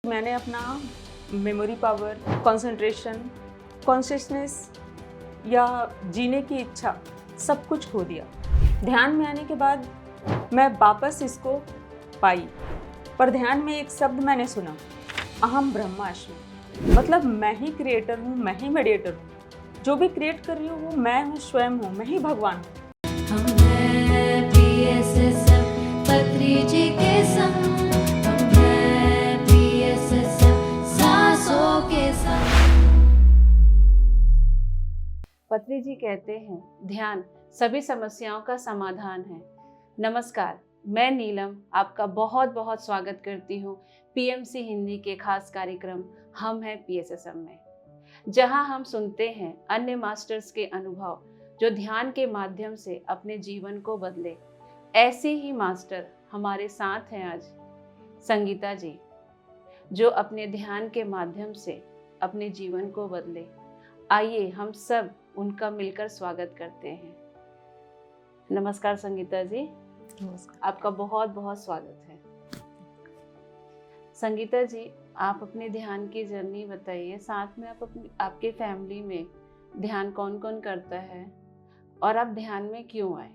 मैंने अपना memory power, concentration, consciousness या जीने की इच्छा सब कुछ खो दिया। ध्यान में आने के बाद मैं वापस इसको पाई, पर ध्यान में एक शब्द मैंने सुना, अहम ब्रह्मास्मि। मतलब मैं ही क्रिएटर हूँ, मैं ही मेडिएटर हूँ, जो भी क्रिएट कर रही हूँ वो मैं हूँ, स्वयं हूँ, मैं ही भगवान हूँ। हम हैं PSSM पत्री जी के संग, हम हैं PSSM सांसों के संग। पत्री जी कहते हैं ध्यान सभी समस्याओं का समाधान है। नमस्कार, मैं नीलम आपका बहुत बहुत स्वागत करती हूँ PMC हिंदी के खास कार्यक्रम हम हैं PSSM में, जहाँ हम सुनते हैं अन्य मास्टर्स के अनुभव जो ध्यान के माध्यम से अपने जीवन को बदले। ऐसे ही मास्टर हमारे साथ हैं आज संगीता जी, जो अपने ध्यान के माध्यम से अपने जीवन को बदले। आइए हम सब उनका मिलकर स्वागत करते हैं। नमस्कार संगीता जी। नमस्कार। आपका बहुत बहुत स्वागत है। संगीता जी, आप अपने ध्यान की जर्नी बताइए। साथ में आपके फैमिली में ध्यान कौन कौन करता है और आप ध्यान में क्यों आए?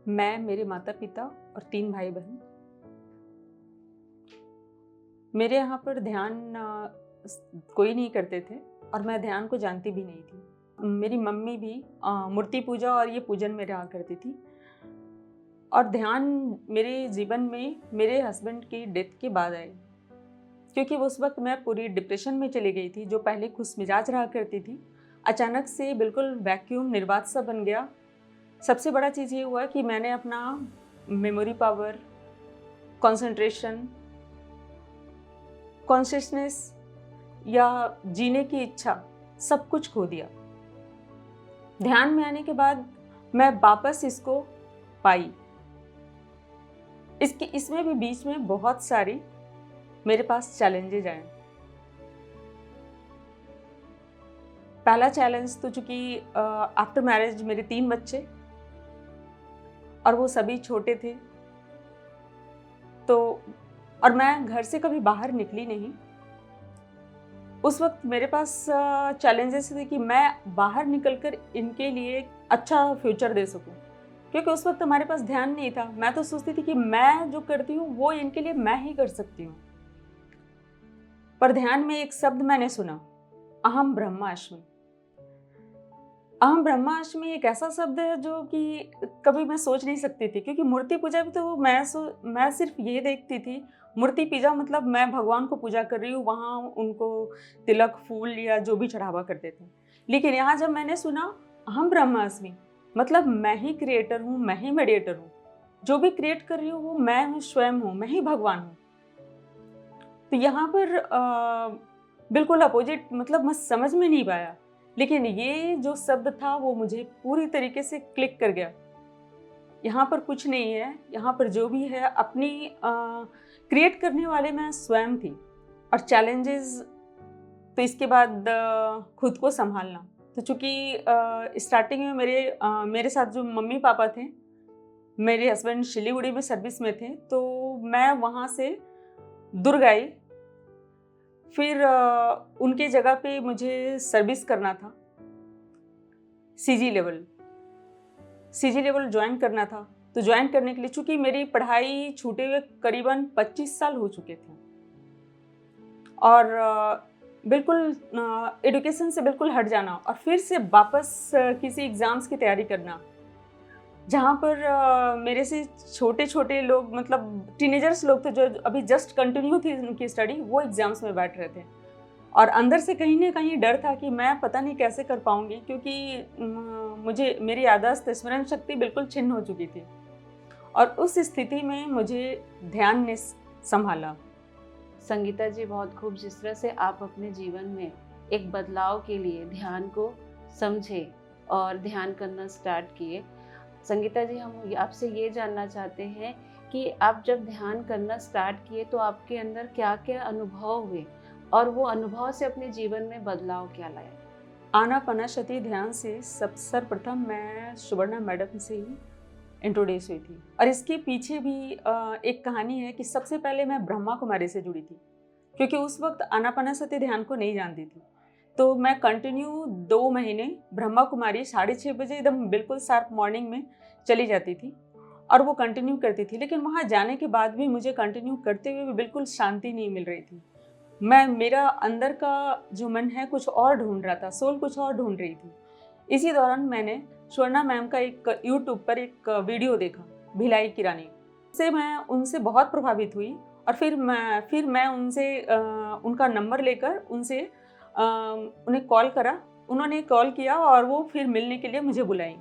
मैं, मेरे माता पिता और 3 भाई बहन। मेरे यहाँ पर ध्यान कोई नहीं करते थे और मैं ध्यान को जानती भी नहीं थी। मेरी मम्मी भी मूर्ति पूजा और ये पूजन में रहा करती थी। और ध्यान मेरे जीवन में मेरे हस्बैंड की डेथ के बाद आए, क्योंकि उस वक्त मैं पूरी डिप्रेशन में चली गई थी। जो पहले खुश मिजाज रहा करती थी, अचानक से बिल्कुल वैक्यूम, निर्वात सा बन गया। सबसे बड़ा चीज़ ये हुआ कि मैंने अपना मेमोरी पावर, कंसंट्रेशन, कॉन्शियसनेस या जीने की इच्छा सब कुछ खो दिया। ध्यान में आने के बाद मैं वापस इसको पाई। इसमें भी बीच में बहुत सारी मेरे पास चैलेंजेज आए। पहला चैलेंज तो चूंकि आफ्टर मैरिज मेरे 3 बच्चे और वो सभी छोटे थे, तो और मैं घर से कभी बाहर निकली नहीं। उस वक्त मेरे पास चैलेंजेस थे कि मैं बाहर निकलकर इनके लिए अच्छा फ्यूचर दे सकूं, क्योंकि उस वक्त हमारे पास ध्यान नहीं था। मैं तो सोचती थी कि मैं जो करती हूँ वो इनके लिए मैं ही कर सकती हूँ। पर ध्यान में एक शब्द मैंने सुना, अहम ब्रह्मास्मि। अहम ब्रह्मास्मि एक ऐसा शब्द है जो कि कभी मैं सोच नहीं सकती थी, क्योंकि मूर्ति पूजा भी तो मैं सिर्फ ये देखती थी। मूर्ति पूजा मतलब मैं भगवान को पूजा कर रही हूँ, वहाँ उनको तिलक, फूल या जो भी चढ़ावा करते थे। लेकिन यहाँ जब मैंने सुना अहम ब्रह्मास्मि, मतलब मैं ही क्रिएटर हूँ, मैं ही मेडिएटर हूँ, जो भी क्रिएट कर रही हूँ वो मैं हूँ, स्वयं हूँ, मैं ही भगवान हूँ। तो यहाँ पर बिल्कुल अपोजिट, मतलब मैं समझ में नहीं पाया। लेकिन ये जो शब्द था वो मुझे पूरी तरीके से क्लिक कर गया। यहाँ पर कुछ नहीं है, यहाँ पर जो भी है अपनी क्रिएट करने वाले मैं स्वयं थी। और चैलेंजेस तो इसके बाद खुद को संभालना। तो चूँकि स्टार्टिंग में मेरे साथ जो मम्मी पापा थे, मेरे हस्बैंड सिलीगुड़ी में सर्विस में थे, तो मैं वहाँ से दुर्ग आई। फिर उनके जगह पे मुझे सर्विस करना था, सीजी लेवल ज्वाइन करना था। तो ज्वाइन करने के लिए, चूँकि मेरी पढ़ाई छूटे हुए करीबन 25 साल हो चुके थे और बिल्कुल एजुकेशन से बिल्कुल हट जाना और फिर से वापस किसी एग्ज़ाम्स की तैयारी करना, जहाँ पर मेरे से छोटे छोटे लोग, मतलब टीनेजर्स लोग थे जो अभी जस्ट कंटिन्यू थी उनकी स्टडी, वो एग्ज़ाम्स में बैठ रहे थे। और अंदर से कहीं ना कहीं डर था कि मैं पता नहीं कैसे कर पाऊँगी, क्योंकि मेरी याददाश्त, स्मरण शक्ति बिल्कुल छिन्न हो चुकी थी। और उस स्थिति में मुझे ध्यान ने संभाला। संगीता जी, बहुत खूब। जिस तरह से आप अपने जीवन में एक बदलाव के लिए ध्यान को समझे और ध्यान करना स्टार्ट किए। संगीता जी, हम आपसे ये जानना चाहते हैं कि आप जब ध्यान करना स्टार्ट किए तो आपके अंदर क्या क्या अनुभव हुए और वो अनुभव से अपने जीवन में बदलाव क्या लाया? आनापानसति ध्यान से सर्वप्रथम मैं सुवर्णा मैडम से ही इंट्रोड्यूस हुई थी। और इसके पीछे भी एक कहानी है कि सबसे पहले मैं ब्रह्मा कुमारी से जुड़ी थी। क्योंकि उस वक्त आनापानासती ध्यान को नहीं जानती थी। तो मैं कंटिन्यू 2 महीने ब्रह्मा कुमारी 6:30 बजे एकदम बिल्कुल शार्प मॉर्निंग में चली जाती थी और वो कंटिन्यू करती थी। लेकिन वहाँ जाने के बाद भी मुझे कंटिन्यू करते हुए भी बिल्कुल शांति नहीं मिल रही थी। मेरा अंदर का जो मन है कुछ और ढूंढ रहा था, सोल कुछ और ढूंढ रही थी। इसी दौरान मैंने स्वर्णा मैम का एक यूट्यूब पर एक वीडियो देखा, भिलाई की रानी से। मैं उनसे बहुत प्रभावित हुई और फिर मैं उनसे उनका नंबर लेकर उनसे उन्हें कॉल करा। उन्होंने कॉल किया और वो फिर मिलने के लिए मुझे बुलाई।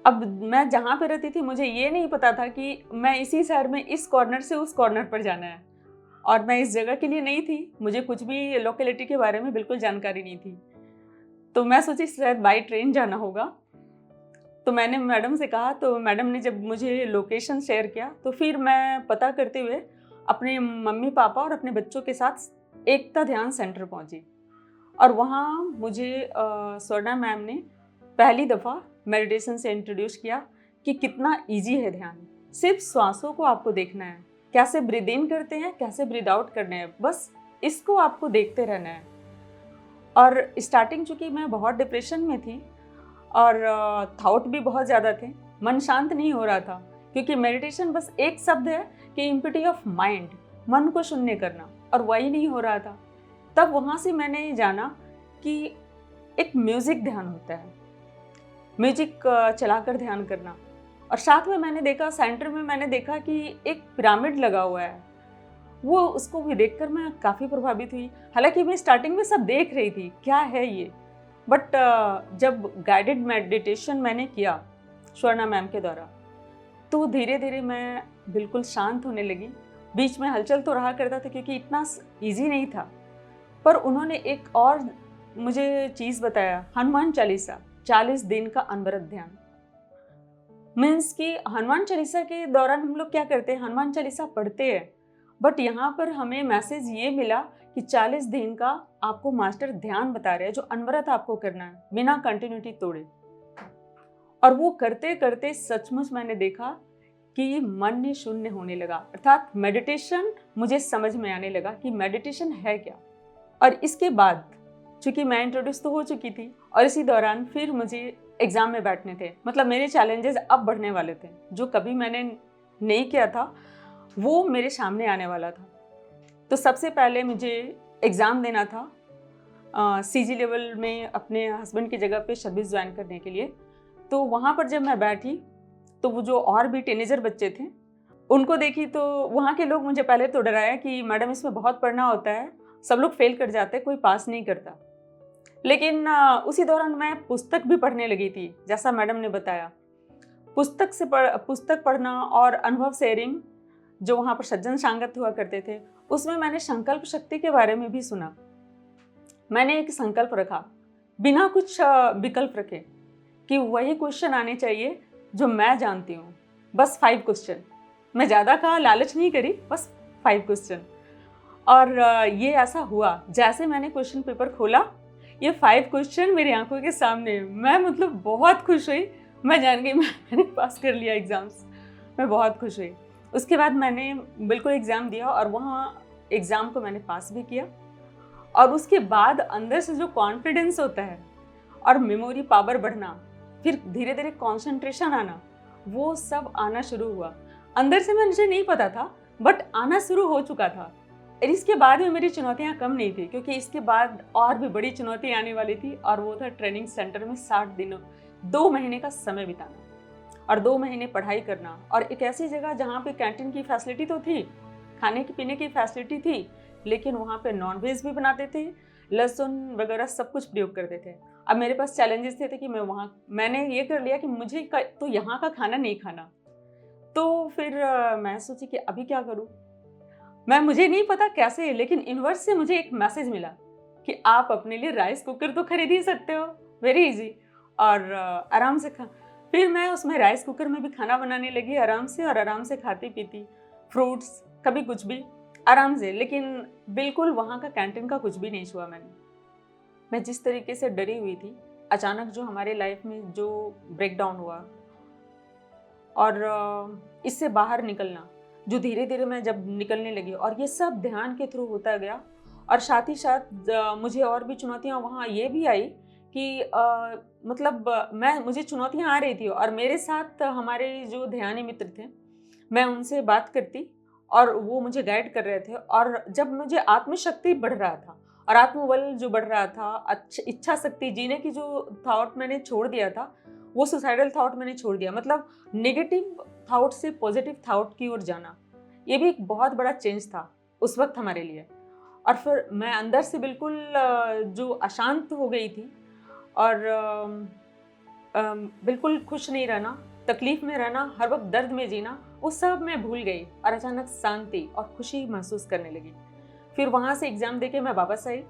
अब मैं जहाँ पे रहती थी मुझे ये नहीं पता था कि मैं इसी शहर में इस कॉर्नर से उस कॉर्नर पर जाना है, और मैं इस जगह के लिए नहीं थी। मुझे कुछ भी लोकेलिटी के बारे में बिल्कुल जानकारी नहीं थी। तो मैं सोची शायद बाई ट्रेन जाना होगा। तो मैंने मैडम से कहा, तो मैडम ने जब मुझे लोकेशन शेयर किया तो फिर मैं पता करते हुए अपने मम्मी पापा और अपने बच्चों के साथ एकता ध्यान सेंटर पहुंची। और वहाँ मुझे स्वर्णा मैम ने पहली दफ़ा मेडिटेशन से इंट्रोड्यूस किया कि कितना इजी है ध्यान। सिर्फ श्वासों को आपको देखना है, कैसे ब्रीद इन करते हैं, कैसे ब्रीद आउट करने हैं, बस इसको आपको देखते रहना है। और स्टार्टिंग चूँकि मैं बहुत डिप्रेशन में थी और थॉट भी बहुत ज़्यादा थे, मन शांत नहीं हो रहा था, क्योंकि मेडिटेशन बस एक शब्द है कि इम्पिटी ऑफ माइंड, मन को शून्य करना, और वही नहीं हो रहा था। तब वहाँ से मैंने जाना कि एक म्यूज़िक ध्यान होता है, म्यूजिक चलाकर ध्यान करना। और साथ में मैंने देखा, सेंटर में मैंने देखा कि एक पिरामिड लगा हुआ है। वो उसको भी देखकर मैं काफ़ी प्रभावित हुई। हालांकि मैं स्टार्टिंग में सब देख रही थी क्या है ये, बट जब गाइडेड मेडिटेशन मैंने किया स्वर्णा मैम के द्वारा, तो धीरे धीरे मैं बिल्कुल शांत होने लगी। बीच में हलचल तो रहा करता था क्योंकि इतना इजी नहीं था, पर उन्होंने एक और मुझे चीज़ बताया, हनुमान चालीसा 40 दिन का अनवरत ध्यान। मीन्स कि हनुमान चालीसा के दौरान हम लोग क्या करते हैं, हनुमान चालीसा पढ़ते हैं, बट यहाँ पर हमें मैसेज ये मिला कि 40 दिन का आपको मास्टर ध्यान बता रहे हैं जो अनवरत आपको करना है बिना कंटिन्यूटी तोड़े। और वो करते करते सचमुच मैंने देखा कि मन ने शून्य होने लगा, अर्थात मेडिटेशन मुझे समझ में आने लगा कि मेडिटेशन है क्या। और इसके बाद चूँकि मैं इंट्रोड्यूस तो हो चुकी थी और इसी दौरान फिर मुझे एग्ज़ाम में बैठने थे, मतलब मेरे चैलेंजेस अब बढ़ने वाले थे। जो कभी मैंने नहीं किया था वो मेरे सामने आने वाला था। तो सबसे पहले मुझे एग्ज़ाम देना था CG लेवल में अपने हस्बैंड की जगह पे सर्विस ज्वाइन करने के लिए। तो वहाँ पर जब मैं बैठी तो वो जो और भी टीनेजर बच्चे थे उनको देखी, तो वहाँ के लोग मुझे पहले तो डराया कि मैडम इसमें बहुत पढ़ना होता है, सब लोग फेल कर जाते हैं, कोई पास नहीं करता। लेकिन उसी दौरान मैं पुस्तक भी पढ़ने लगी थी, जैसा मैडम ने बताया। पुस्तक पढ़ना और अनुभव शेयरिंग जो वहाँ पर सज्जन संगत हुआ करते थे, उसमें मैंने संकल्प शक्ति के बारे में भी सुना। मैंने एक संकल्प रखा बिना कुछ विकल्प रखे कि वही क्वेश्चन आने चाहिए जो मैं जानती हूँ, बस 5 क्वेश्चन। मैं ज़्यादा का लालच नहीं करी, बस 5 क्वेश्चन। और ये ऐसा हुआ, जैसे मैंने क्वेश्चन पेपर खोला ये 5 क्वेश्चन मेरी आंखों के सामने। मैं मतलब बहुत खुश हुई, मैं जान गई मैंने पास कर लिया एग्ज़ाम्स। मैं बहुत खुश हुई। उसके बाद मैंने बिल्कुल एग्ज़ाम दिया और वहाँ एग्ज़ाम को मैंने पास भी किया। और उसके बाद अंदर से जो कॉन्फिडेंस होता है और मेमोरी पावर बढ़ना, फिर धीरे धीरे कंसंट्रेशन आना, वो सब आना शुरू हुआ। अंदर से मुझे नहीं पता था, बट आना शुरू हो चुका था। और इसके बाद में मेरी चुनौतियाँ कम नहीं थी, क्योंकि इसके बाद और भी बड़ी चुनौती आने वाली थी, और वो था ट्रेनिंग सेंटर में 60 दिनों 2 महीने का समय बिताना और 2 महीने पढ़ाई करना। और एक ऐसी जगह जहाँ पे कैंटीन की फैसिलिटी तो थी, खाने की पीने की फैसिलिटी थी, लेकिन वहाँ पे नॉनवेज भी बनाते थे, लहसुन वगैरह सब कुछ प्रयोग करते थे। अब मेरे पास चैलेंजेस थे कि मैंने ये कर लिया कि मुझे तो यहाँ का खाना नहीं खाना। तो फिर मैं सोची कि अभी क्या करूँ। मुझे नहीं पता कैसे, लेकिन यूनिवर्स से मुझे एक मैसेज मिला कि आप अपने लिए राइस कुकर तो खरीद ही सकते हो, वेरी इजी, और आराम से फिर मैं उसमें राइस कुकर में भी खाना बनाने लगी आराम से, और आराम से खाती पीती, फ्रूट्स, कभी कुछ भी आराम से। लेकिन बिल्कुल वहाँ का कैंटीन का कुछ भी नहीं छुआ मैं जिस तरीके से डरी हुई थी। अचानक जो हमारे लाइफ में जो ब्रेकडाउन हुआ और इससे बाहर निकलना, जो धीरे धीरे मैं जब निकलने लगी, और ये सब ध्यान के थ्रू होता गया। और साथ ही साथ मुझे और भी चुनौतियाँ वहाँ ये भी आई कि मुझे चुनौतियाँ आ रही थी और मेरे साथ हमारे जो ध्यानी मित्र थे, मैं उनसे बात करती और वो मुझे गाइड कर रहे थे। और जब मुझे आत्मशक्ति बढ़ रहा था और आत्मबल जो बढ़ रहा था, इच्छा शक्ति जीने की जो थॉट मैंने छोड़ दिया था, वो सुसाइडल थॉट मैंने छोड़ दिया। मतलब नेगेटिव थॉट से पॉजिटिव थॉट की ओर जाना, ये भी एक बहुत बड़ा चेंज था उस वक्त हमारे लिए। और फिर मैं अंदर से बिल्कुल जो अशांत हो गई थी और बिल्कुल खुश नहीं रहना, तकलीफ में रहना, हर वक्त दर्द में जीना, वो सब मैं भूल गई और अचानक शांति और खुशी महसूस करने लगी। फिर वहाँ से एग्ज़ाम देके मैं वापस आई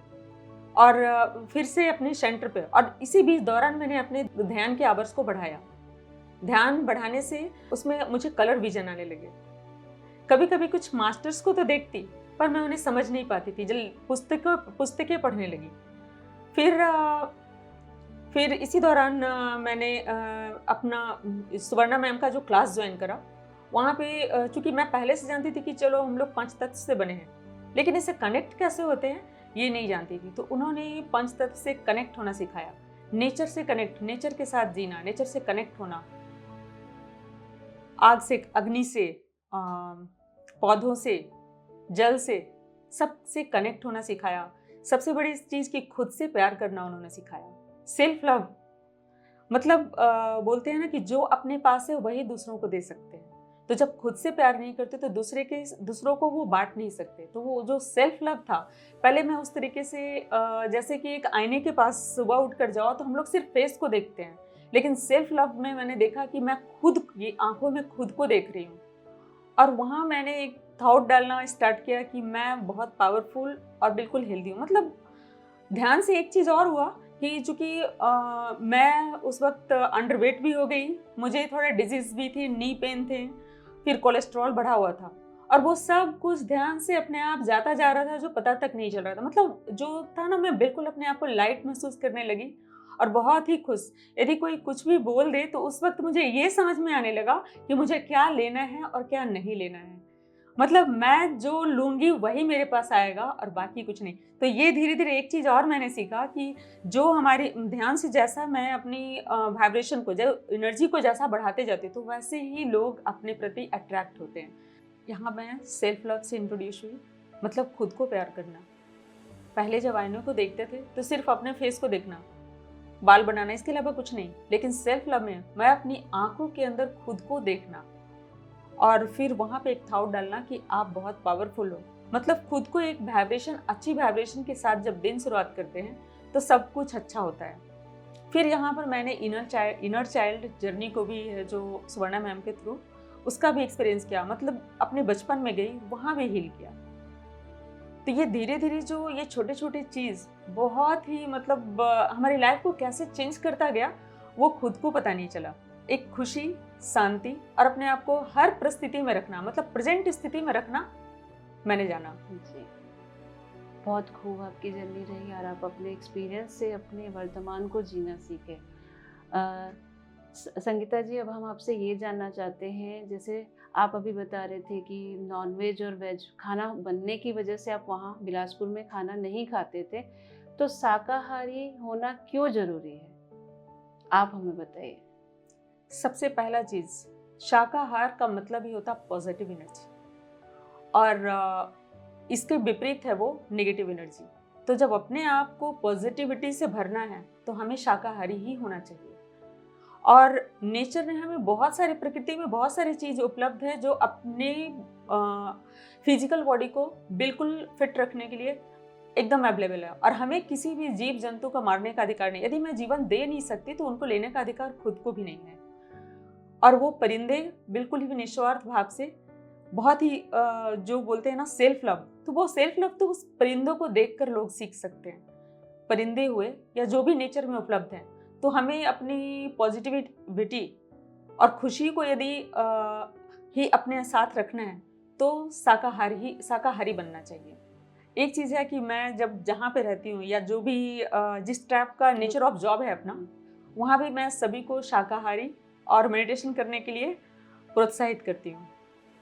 और फिर से अपने सेंटर पे, और इसी बीच दौरान मैंने अपने ध्यान के आवर्स को बढ़ाया। ध्यान बढ़ाने से उसमें मुझे कलर विजन आने लगे। कभी कभी कुछ मास्टर्स को तो देखती पर मैं उन्हें समझ नहीं पाती थी। जब पुस्तकें पढ़ने लगी, फिर इसी दौरान मैंने अपना सुवर्णा मैम का जो क्लास ज्वाइन करा। वहाँ पे चूँकि मैं पहले से जानती थी कि चलो हम लोग 5 तत्व से बने हैं, लेकिन इससे कनेक्ट कैसे होते हैं ये नहीं जानती थी। तो उन्होंने 5 तत्व से कनेक्ट होना सिखाया, नेचर से कनेक्ट, नेचर के साथ जीना, नेचर से कनेक्ट होना, आग से, अग्नि से, पौधों से, जल से, सबसे कनेक्ट होना सिखाया। सबसे बड़ी चीज़ कि खुद से प्यार करना उन्होंने सिखाया। सेल्फ लव, मतलब बोलते हैं ना कि जो अपने पास है वही दूसरों को दे सकते हैं। तो जब खुद से प्यार नहीं करते तो दूसरों को वो बांट नहीं सकते। तो वो जो सेल्फ लव था, पहले मैं उस तरीके से जैसे कि एक आईने के पास सुबह उठ कर जाओ तो हम लोग सिर्फ फेस को देखते हैं, लेकिन सेल्फ लव में मैंने देखा कि मैं खुद, ये आंखों में खुद को देख रही हूँ। और वहाँ मैंने एक थॉट डालना स्टार्ट किया कि मैं बहुत पावरफुल और बिल्कुल हेल्दी हूँ। मतलब ध्यान से एक चीज़ और हुआ कि चूँकि मैं उस वक्त अंडरवेट भी हो गई, मुझे थोड़ा डिजीज़ भी थी, नी पेन थे, फिर कोलेस्ट्रॉल बढ़ा हुआ था, और वो सब कुछ ध्यान से अपने आप जाता जा रहा था जो पता तक नहीं चल रहा था। मतलब जो था ना, मैं बिल्कुल अपने आप को लाइट महसूस करने लगी और बहुत ही खुश। यदि कोई कुछ भी बोल दे तो उस वक्त मुझे ये समझ में आने लगा कि मुझे क्या लेना है और क्या नहीं लेना है। मतलब मैं जो लूँगी वही मेरे पास आएगा और बाकी कुछ नहीं। तो ये धीरे धीरे एक चीज़ और मैंने सीखा कि जो हमारे ध्यान से जैसा मैं अपनी वाइब्रेशन को, जो एनर्जी को जैसा बढ़ाते जाती तो वैसे ही लोग अपने प्रति अट्रैक्ट होते हैं। यहाँ मैं सेल्फ लव से इंट्रोड्यूस हुई, मतलब खुद को प्यार करना। पहले जब आईनों को देखते थे तो सिर्फ अपने फेस को देखना, बाल बनाना, इसके अलावा कुछ नहीं। लेकिन सेल्फ लव में मैं अपनी आंखों के अंदर खुद को देखना और फिर वहाँ पे एक थॉट डालना कि आप बहुत पावरफुल हो। मतलब खुद को एक वाइब्रेशन, अच्छी वाइब्रेशन के साथ जब दिन शुरुआत करते हैं तो सब कुछ अच्छा होता है। फिर यहाँ पर मैंने इनर चाइल्ड जर्नी को भी, जो सुवर्णा मैम के थ्रू, उसका भी एक्सपीरियंस किया। मतलब अपने बचपन में गई, वहाँ भी हील किया। तो ये धीरे धीरे जो ये छोटे छोटे चीज़ बहुत ही मतलब हमारी लाइफ को कैसे चेंज करता गया वो खुद को पता नहीं चला। एक खुशी, शांति और अपने आप को हर परिस्थिति में रखना, मतलब प्रेजेंट स्थिति में रखना, मैंने जाना। जी, बहुत खूब आपकी जर्नी रही और आप अपने एक्सपीरियंस से अपने वर्तमान को जीना सीखे। संगीता जी, अब हम आपसे ये जानना चाहते हैं, जैसे आप अभी बता रहे थे कि नॉनवेज और वेज खाना बनने की वजह से आप वहाँ बिलासपुर में खाना नहीं खाते थे, तो शाकाहारी होना क्यों ज़रूरी है, आप हमें बताइए। सबसे पहला चीज़, शाकाहार का मतलब ही होता पॉजिटिव एनर्जी और इसके विपरीत है वो नेगेटिव एनर्जी। तो जब अपने आप को पॉजिटिविटी से भरना है तो हमें शाकाहारी ही होना चाहिए। और नेचर ने हमें बहुत सारे, प्रकृति में बहुत सारी चीज़ उपलब्ध है जो अपने फिजिकल बॉडी को बिल्कुल फिट रखने के लिए एकदम अवेलेबल है। और हमें किसी भी जीव जंतु को मारने का अधिकार नहीं। यदि मैं जीवन दे नहीं सकती तो उनको लेने का अधिकार खुद को भी नहीं है। और वो परिंदे बिल्कुल ही निस्वार्थ भाव से, बहुत ही जो बोलते हैं ना सेल्फ लव, तो वो सेल्फ लव तो उस परिंदों को देखकर लोग सीख सकते हैं। परिंदे हुए या जो भी नेचर में उपलब्ध हैं, तो हमें अपनी पॉजिटिविटी और खुशी को यदि ही अपने साथ रखना है तो शाकाहारी बनना चाहिए। एक चीज़ है कि मैं जब जहाँ पे रहती हूँ या जो भी जिस टाइप का नेचर ऑफ जॉब है अपना, वहाँ भी मैं सभी को शाकाहारी और मेडिटेशन करने के लिए प्रोत्साहित करती हूँ।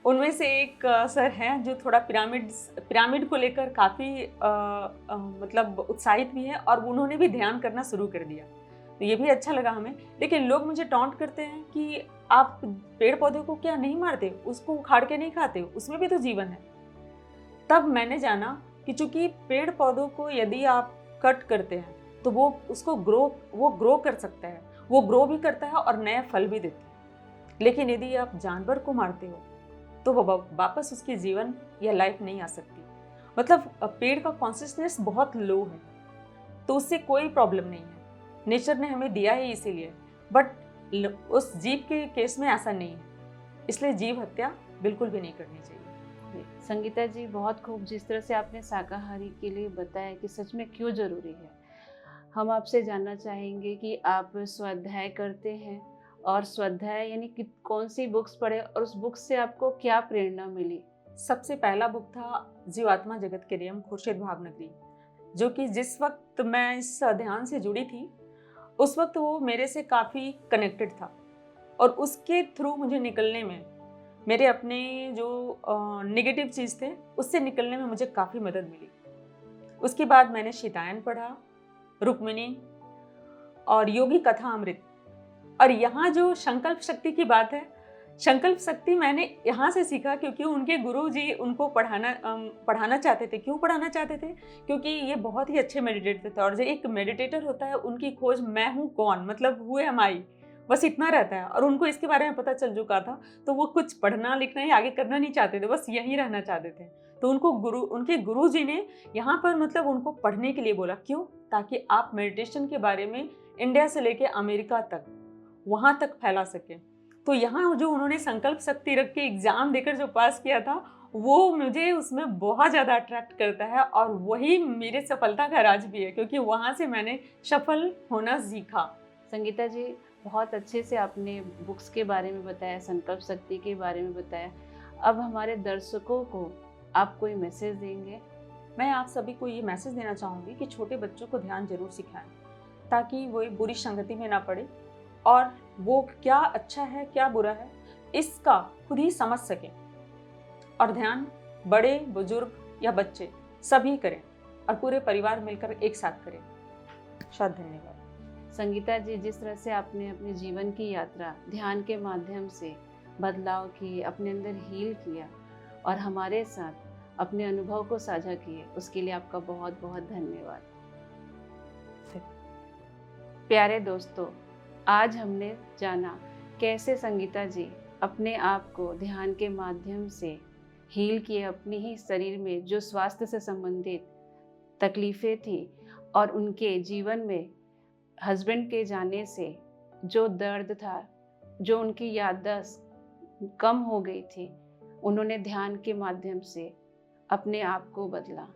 उनमें से एक सर हैं जो थोड़ा पिरामिड को लेकर काफ़ी मतलब उत्साहित भी है, और उन्होंने भी ध्यान करना शुरू कर दिया, तो ये भी अच्छा लगा हमें। लेकिन लोग मुझे टॉन्ट करते हैं कि आप पेड़ पौधे को क्या नहीं मारते, उसको उखाड़ के नहीं खाते, उसमें भी तो जीवन है। तब मैंने जाना कि चूंकि पेड़ पौधों को यदि आप कट करते हैं तो वो ग्रो कर सकता है, वो ग्रो भी करता है और नया फल भी देते हैं। लेकिन यदि आप जानवर को मारते हो तो वो वापस उसकी जीवन या लाइफ नहीं आ सकती। मतलब पेड़ का कॉन्शियसनेस बहुत लो है, तो उससे कोई प्रॉब्लम नहीं है, नेचर ने हमें दिया है इसीलिए। बट उस जीव के केस में ऐसा नहीं है, इसलिए जीव हत्या बिल्कुल भी नहीं करनी चाहिए। संगीता जी, बहुत खूब जिस तरह से आपने शाकाहारी के लिए बताया कि सच में क्यों ज़रूरी है। हम आपसे जानना चाहेंगे कि आप स्वाध्याय करते हैं, और स्वाध्याय यानी कि कौन सी बुक्स पढ़े और उस बुक से आपको क्या प्रेरणा मिली? सबसे पहला बुक था जीवात्मा जगत के नियम, खुर्शीद भावनगरी, जो कि जिस वक्त मैं इस ध्यान से जुड़ी थी उस वक्त वो मेरे से काफ़ी कनेक्टेड था, और उसके थ्रू मुझे निकलने में, मेरे अपने जो नेगेटिव चीज़ थे उससे निकलने में मुझे काफ़ी मदद मिली। उसके बाद मैंने शीतायन पढ़ा, रुक्मिणी और योगी कथा अमृत। और यहाँ जो संकल्प शक्ति की बात है, संकल्प शक्ति मैंने यहाँ से सीखा क्योंकि उनके गुरुजी उनको पढ़ाना चाहते थे। क्यों पढ़ाना चाहते थे? क्योंकि ये बहुत ही अच्छे मेडिटेटर थे, और जो एक मेडिटेटर होता है उनकी खोज मैं हूँ कौन, मतलब हु एम आई, बस इतना रहता है। और उनको इसके बारे में पता चल चुका था, तो वो कुछ पढ़ना लिखना या आगे करना नहीं चाहते थे, बस यहीं रहना चाहते थे। तो उनके गुरुजी ने यहाँ पर मतलब उनको पढ़ने के लिए बोला। क्यों? ताकि आप मेडिटेशन के बारे में इंडिया से लेके अमेरिका तक, वहाँ तक फैला सकें। तो यहाँ जो उन्होंने संकल्प शक्ति रख के एग्ज़ाम देकर जो पास किया था, वो मुझे उसमें बहुत ज़्यादा अट्रैक्ट करता है, और वही मेरे सफलता का राज भी है, क्योंकि वहाँ से मैंने सफल होना सीखा। संगीता जी, बहुत अच्छे से आपने बुक्स के बारे में बताया, संकल्प शक्ति के बारे में बताया। अब हमारे दर्शकों को आप कोई मैसेज देंगे? मैं आप सभी को ये मैसेज देना चाहूँगी कि छोटे बच्चों को ध्यान जरूर सिखाएं, ताकि वो बुरी संगति में ना पड़े, और वो क्या अच्छा है क्या बुरा है इसका खुद ही समझ सकें। और ध्यान बड़े बुजुर्ग या बच्चे सभी करें, और पूरे परिवार मिलकर एक साथ करें। शायद धन्यवाद। संगीता जी, जिस तरह से आपने अपने जीवन की यात्रा ध्यान के माध्यम से बदलाव किए, अपने अंदर हील किया और हमारे साथ अपने अनुभव को साझा किए, उसके लिए आपका बहुत बहुत धन्यवाद। प्यारे दोस्तों, आज हमने जाना कैसे संगीता जी अपने आप को ध्यान के माध्यम से हील किए, अपने ही शरीर में जो स्वास्थ्य से संबंधित तकलीफ़ें थी और उनके जीवन में हस्बैंड के जाने से जो दर्द था, जो उनकी याददाश्त कम हो गई थी, उन्होंने ध्यान के माध्यम से अपने आप को बदला।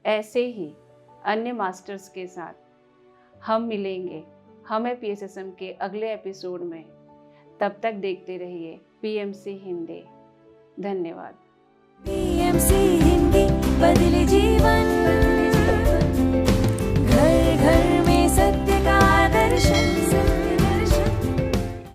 ऐसे ही अन्य मास्टर्स के साथ हम मिलेंगे हमें PSSM के अगले एपिसोड में। तब तक देखते रहिए PMC हिंदी। धन्यवाद।